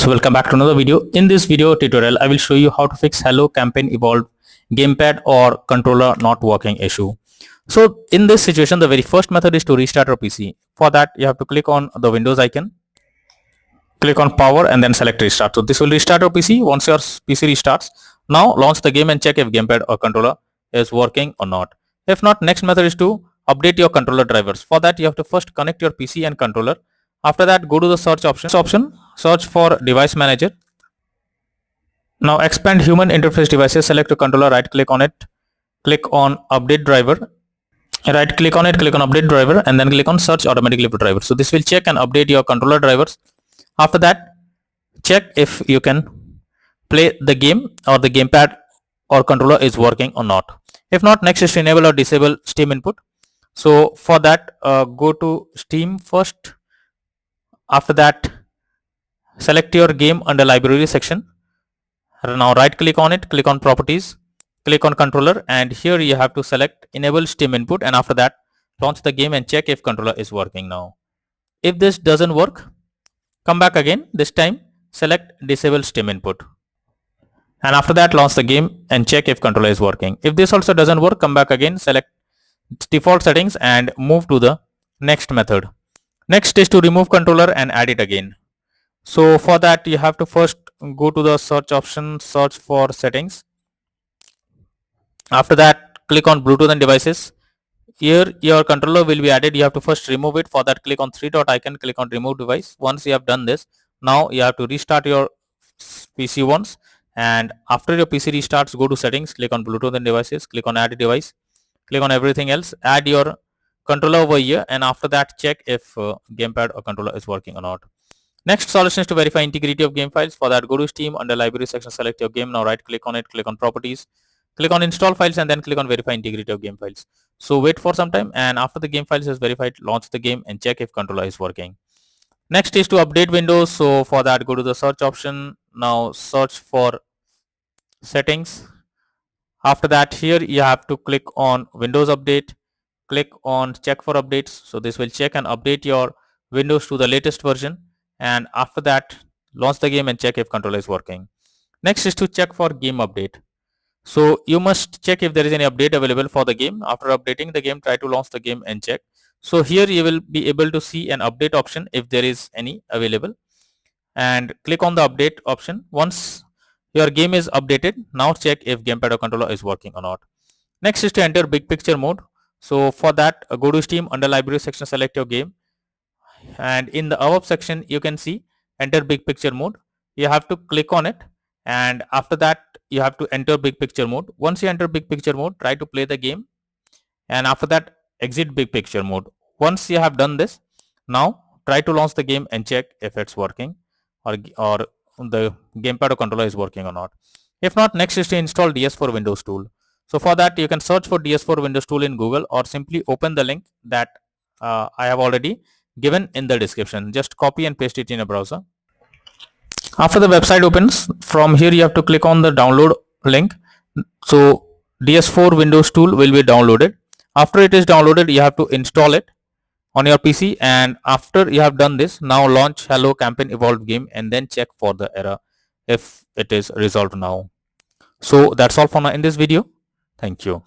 So welcome back to another video. In this video tutorial, I will show you how to fix Hello Campaign Evolved Gamepad or controller not working issue. So in this situation, the very first method is to restart your PC. For that, you have to click on the Windows icon, click on power and then select restart. So this will restart your PC. Once your PC restarts, now launch the game and check if gamepad or controller is working or not. If not, next method is to update your controller drivers. For that, you have to first connect your PC and controller. After that, go to the search option, search for device manager. Now expand human interface devices, select your controller, right click on it, click on update driver, right click on it, click on update driver and then click on search automatically for driver. So this will check and update your controller drivers. After that, check if you can play the game or the gamepad or controller is working or not. If not, next is to enable or disable Steam input. So for that, go to Steam first. After that, select your game under library section. Now right click on it, click on properties, click on controller, and here you have to select enable Steam input, and after that launch the game and check if controller is working now. If this doesn't work, come back again. This time select disable Steam input, and after that launch the game and check if controller is working. If this also doesn't work, come back again, select default settings and move to the next method. Next is to remove controller and add it again. So for that, you have to first go to the search option, search for settings. After that, click on Bluetooth and devices. Here your controller will be added. You have to first remove it. For that, click on three dot icon, click on remove device. Once you have done this, now you have to restart your PC once, and after your PC restarts, go to settings, click on Bluetooth and devices, click on add device, click on everything else, add your controller over here, and after that check if gamepad or controller is working or not. Next solution is to verify integrity of game files. For that, go to Steam, under library section, select your game. Now right click on it, click on properties, click on install files and then click on verify integrity of game files. So wait for some time, and after the game files is verified, launch the game and check if controller is working. Next is to update Windows. So for that, go to the search option. Now search for settings. After that, here you have to click on Windows Update, click on check for updates. So this will check and update your Windows to the latest version, and after that launch the game and check if controller is working. Next is to check for game update. So you must check if there is any update available for the game. After updating the game, try to launch the game and check. So here you will be able to see an update option if there is any available, and click on the update option. Once your game is updated, now check if gamepad or controller is working or not. Next is to enter big picture mode. So for that, go to Steam, under library section, select your game, and in the above section you can see enter big picture mode. You have to click on it, and after that you have to enter big picture mode. Once you enter big picture mode, try to play the game, and after that exit big picture mode. Once you have done this, now try to launch the game and check if it's working or the gamepad or controller is working or not. If not, next is to install DS4 Windows tool. So for that, you can search for DS4 Windows tool in Google, or simply open the link that I have already given in the description. Just copy and paste it in a browser. After the website opens, from here you have to click on the download link. So DS4 Windows tool will be downloaded. After it is downloaded, you have to install it on your PC, and after you have done this, now launch Hello Campaign Evolved game and then check for the error if it is resolved now. So that's all for now in this video. Thank you.